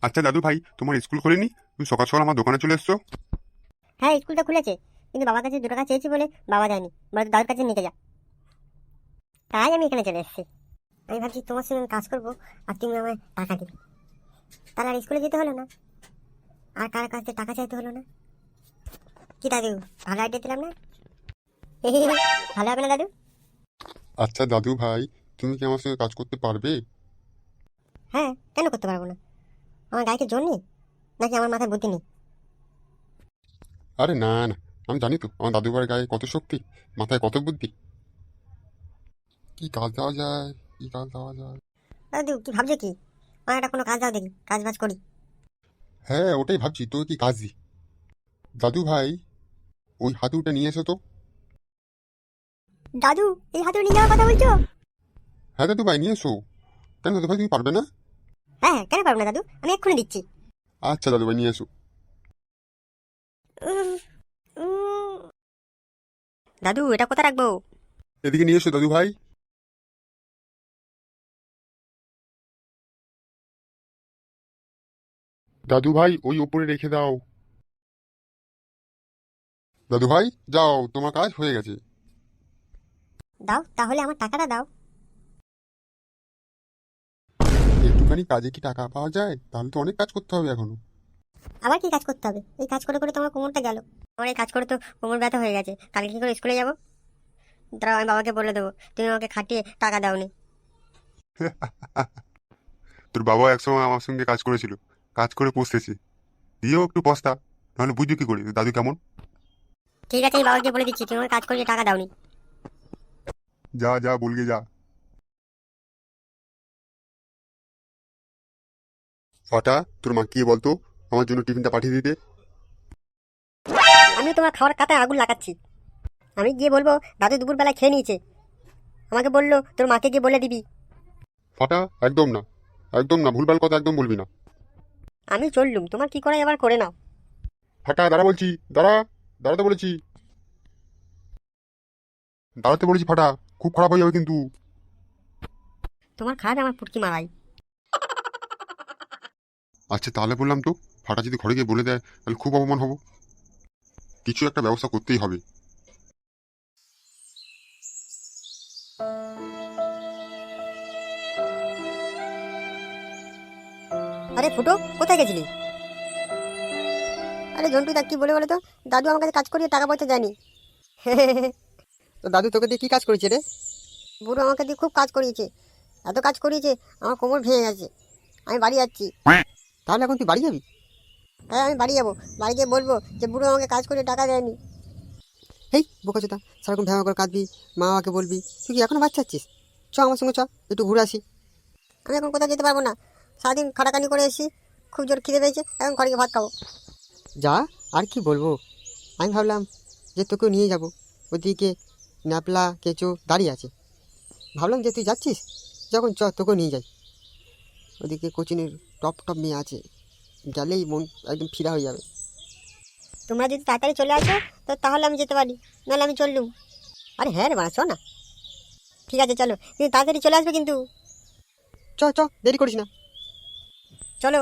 আচ্ছা দাদু ভাই, তোমার স্কুল খোলেনি? তুমি সকাল সকাল আমার দোকানে চলে এসছো। হ্যাঁ, স্কুলটা খুলেছে, কিন্তু বাবার কাছে 2 টাকা চেয়েছি বলে বাবা যায়নি, বলে দাদুর কাছে নিতে যা। তাই আমি এখানে চলে এসেছি। আমি ভাবছি তোমার সঙ্গে আমি কাজ করবো, আর তুমি আমায় টাকা দিবে, তাহলে আর স্কুলে যেতে হলো না, আর কার কাছে টাকা চাইতে হলো না। কি দাদু, ভালো আইডিয়া দিলাম না? ভালো হবে না দাদু? আচ্ছা দাদু ভাই, তুমি কি আমার সঙ্গে কাজ করতে পারবে? হ্যাঁ, কেন করতে পারবো না? আমার গাড়িতে জোর নেই, নাকি আমার মাথায় বুদ্ধি নেই? আরে না না, আমি জানি তো আমার দাদু ভাইয়ের গায়ে কত শক্তি, মাথায় কত বুদ্ধি। কি কাজ দেওয়া যায়, কি কাজ দেওয়া যায়? দাদু কি ভাবছো কি? আমার একটা কোনো কাজ দাও, দেখি কাজ বাজ করি। হ্যাঁ ওটাই ভাবছি, তোর কি কাজ দি। দাদু ভাই, ওই হাতুড়িটা নিয়ে এসো তো। দাদু, এই হাতুড়ি নিয়ে যাওয়ার কথা বলছো? হ্যাঁ দাদু ভাই নিয়ে এসো। কেন দাদু ভাই, তুমি পারবে না? হ্যাঁ হ্যাঁ, কেন পারবো না দাদু, আমি এক্ষুনি দিচ্ছি। আচ্ছা দাদু ভাই নিয়ে এসো। উম, উম। দাদু, এটা কোথায় রাখবো? এদিকে নিয়ে এসো দাদু ভাই। দাদু ভাই ওই উপরে রেখে দাও। দাদু ভাই যাও, তোমার কাজ হয়ে গেছে। দাও, তাহলে আমার টাকাটা দাও। একটুখানি কাজে কি টাকা পাওয়া যায়? তাহলে তো অনেক কাজ করতে হবে এখনো। আবার কি কাজ করতে হবে? এই কাজ করে করে তো আমার কোমরটা গেল। আমার এই কাজ করে তো কোমর ব্যথা হয়ে গেছে, কালকে কি করে স্কুলে যাবো? দাঁড়াও, আমি বাবাকে বলে দেবো তুমি আমাকে খাটিয়ে টাকা দাওনি। তোর বাবা একসময় আমার সঙ্গে কাজ করেছিল, কাজ করে পুষতেছে। দিয়েও একটু পস্তা, নাহলে বুঝছো কি করে দাদু কেমন। ঠিক আছে, আমি বাবাকে বলে দিচ্ছি তুমি আমাকে কাজ করিয়ে টাকা দাওনি। যা যা বলগে যা। ফাটা, তোর মা কি বলতো আমার জন্য টিফিনটা পাঠিয়ে দিতে। আমি তোমার খাওয়ার কাতায় আগুন লাগাচ্ছি। আমি গিয়ে বলবো দাদু দুপুরবেলা খেয়ে নিয়েছে, আমাকে বললো তোর মাকে গিয়ে বলে দিবি। ফাটা, একদম না, একদম না, ভুলভাল কথা একদম বলবি না। আমি চললুম, তোমার কি করে এবার করে নাও। ফাটা দাঁড়া বলছি, দাঁড়া, দাঁড়াতে বলেছি, দাঁড়াতে বলেছি ফাটা, খুব খারাপ হয়ে যাবে কিন্তু। তোমার খারাপ আমার পুটকি মারাই। আচ্ছা তাহলে বললাম তো, ফাটা যদি ঘরে গিয়ে বলে দেয় তাহলে খুব অপমান হবো। কিছু একটা ব্যবস্থা করতেই হবে। আরে ফুটো, কোথায় গেছিলি? আরে জন্টু দা কি বলে বলে তো, দাদু আমার কাছে কাজ করিয়ে টাকা পয়সা দেয়নি। তো দাদু তোকে দিয়ে কি কাজ করেছে রে? বুড়ো আমাকে দিয়ে খুব কাজ করিয়েছে, এত কাজ করিয়েছে আমার কোমর ভেঙে গেছে। আমি বাড়ি যাচ্ছি। তাহলে এখন তুই বাড়ি যাবি? হ্যাঁ, আমি বাড়ি যাবো। বাড়ি গিয়ে বলবো যে বুড়ো আমাকে কাজ করে টাকা দেয়নি। হেই বোকাচোদা, সারাক্ষণ ভ্যামা করে কাঁদবি, মা বাবাকে বলবি, তুই কি এখনো বাচ্চা আছিস? চ আমার সঙ্গে চ, একটু ঘুরে আসি। আমি এখন কোথাও যেতে পারবো না, সারাদিন খাটাখানি করে এসেছি, খুব জোর খিদে পেয়েছে, এখন ঘরে গিয়ে ভাত খাবো। যা, আর কি বলবো। আমি ভাবলাম যে তোকেও নিয়ে যাব, ওদিকে ন্যাপলা কেঁচো দাঁড়িয়ে আছে, ভাবলাম যে তুই যাচ্ছিস যখন চ তোকেও নিয়ে যাই। ওদিকে কোচিনের টপ টপ মেয়ে আছে, গেলেই মন একদম ফিরা হয়ে যাবে। তোমরা যদি তাড়াতাড়ি চলে আসো তো তাহলে আমি যেতে পারি, নাহলে আমি চললুম। আরে হ্যাঁ রে মা, শোন না। ঠিক আছে চলো, কিন্তু তাড়াতাড়ি চলে আসবে কিন্তু। চ চ, দেরি করিস না। চলো।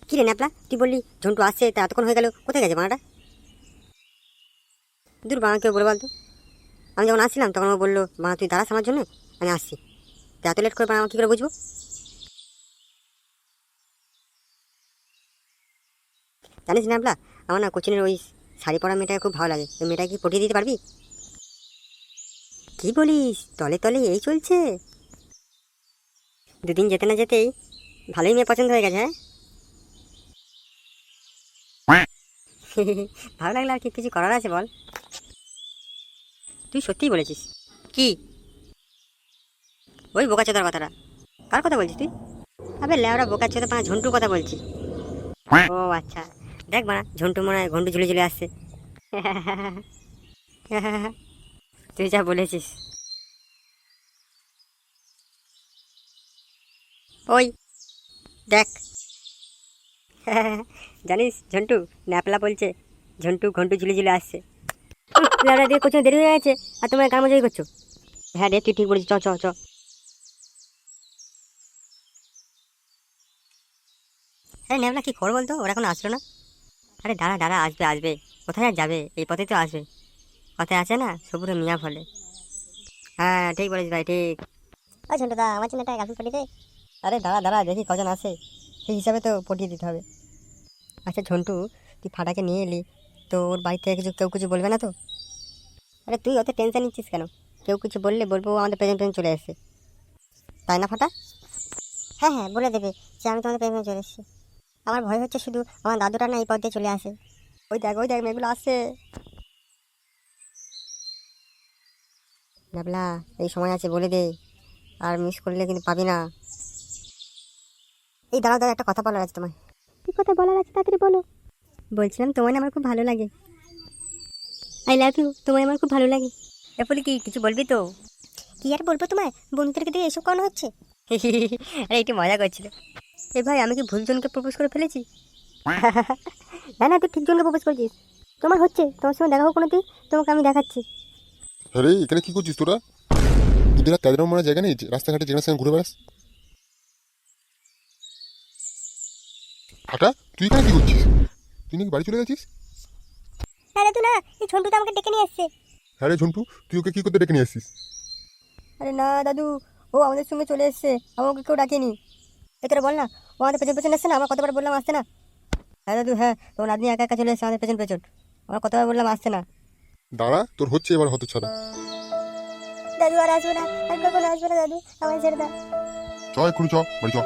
কি রে ন্যাপলা, তুই বললি ঝন্টু আসছে, তা এতক্ষণ হয়ে গেল, কোথায় গেছে মাটা? দূর বাবা, কেউ বলে বলতো। আমি যখন আসছিলাম তখন ও বললো মা তুই দাঁড়াস আমার জন্য, আমি আসছি। তা এত লেট করে বাবা কী করে বুঝবো? জানিস ন্যাপলা, আমার না কোচিনের ওই শাড়ি পরা মেয়েটাকে খুব ভালো লাগে, ওই মেয়েটাকে কি পটিয়ে দিতে পারবি? কি বলিস, তলে তলে এই চলছে? দুদিন যেতে না যেতেই ভালোই মেয়ে পছন্দ হয়ে গেছে, হ্যাঁ? ভালো লাগলে আর কি কিছু করার আছে বল? তুই সত্যিই বলেছিস। কি? ওই বোকাচোদার কথাটা। কার কথা বলছিস তুই? আবে লেওরা বোকাচোদা, পা ঝন্টুর কথা বলছি। ও আচ্ছা, দেখ বাড়া, ঝন্টু মনে হয় ঘন্টু ঝুলে ঝুলে আসছে। তুই যা বলেছিস। ওই দেখ। জানিস ঝন্টু, ন্যাপলা বলছে ঝন্টু ঘন্টু ঝুলে ঝুলে আসছে। লেবড়া দিয়ে কোচিং দেরি হয়ে গেছে আর তোমরা গান মজাই করছো। হ্যাঁ রে তুই ঠিক বলেছিস, চ চ চ। হ্যাঁ নেবলা কি খবর বলতো, ওরা এখন আসলো না? আরে দাঁড়া দাঁড়া, আসবে আসবে। কোথায় আর যাবে, এই পথে তো আসবে। কথায় আছে না, সবুরে মিয়া ফলে। হ্যাঁ ঠিক বলেছিস ভাই, ঠিক। আচ্ছা দা আমার জন্য একটা গার্লফ্রেন্ড পাঠিয়ে দে। আরে দাঁড়া দাঁড়া, দেখি কজন আসে, সেই হিসাবে তো পটিয়ে দিতে হবে। আচ্ছা ঝন্টু, তুই ফাটাকে নিয়ে এলি, তো ওর বাড়ি থেকে কেউ কিছু বলবে না তো? আরে তুই অত টেনশন নিচ্ছিস কেন? কেউ কিছু বললে বলবো আমাদের পেছন পেছন চলে এসেছে, তাই না ফাটা? হ্যাঁ হ্যাঁ বলে দেবে যে আমি তোমাদের পেছনে চলে এসেছি। আমার ভয় হচ্ছে শুধু আমার দাদুটা না এই পথ দিয়ে চলে আসে। ওই দেখ মেয়েগুলো আসছে। ডাবলা এই সময় আছে, বলে দে, আর মিস করলে কিন্তু পাবি না। এই দাঁড়াও দাঁড়া, একটা কথা বলার আছে তোমায়। কি কথা বলার আছে, তাড়াতাড়ি বলো। বলছিলাম তোমায় না আমার খুব ভালো লাগে। আই লাভ ইউ, তোমায় আমার খুব ভালো লাগে। এরপরে কি কিছু বলবি তো? কি আর বলবো তোমায়, বন্ধুদেরকে দিয়ে এসব কেন হচ্ছে? আরে একটু মজা করছিল। এ ভাই আমি কি ভুল জনকে প্রপোজ করে ফেলেছি? না না, তুই ঠিক জনকে প্রপোজ করছিস। তোমার হচ্ছে, তোমার সঙ্গে দেখা হোক কোনো দিন, তোমাকে আমি দেখাচ্ছি। আরে এখানে কি করছিস তোরা? তোদের আর তাদের মারা জায়গা নেই যে রাস্তাঘাটে যেখানে সেখানে ঘুরে বেড়াস? ফাটা, তুই এখানে কি করছিস? তুই নাকি বাড়ি চলে গেছিস? না দাদু না, এই ঝন্টু তো আমাকে ডেকে নিয়ে এসছে। হ্যাঁ রে ঝন্টু, তুই ওকে কি করতে ডেকে নিয়ে আসছিস? আরে না দাদু, ও আমাদের সঙ্গে চলে এসছে, আমাকে কেউ ডাকেনি। এ তোরা বল না, ও আমাদের পেছন পেছন এসছে না, আমার কতবার বললাম আসছে না। হ্যাঁ দাদু হ্যাঁ, তোমার নাতনি একা একা চলে এসছে আমাদের পেছন পেছন, আমার কতবার বললাম আসছে না। দাঁড়া, তোর হচ্ছে এবার হতচ্ছাড়া। দাদু আর আসবে না, আর কখনো আসবে না দাদু, আমায় ছেড়ে দাও। চ এক্ষুনি চ, বাড়ি চ।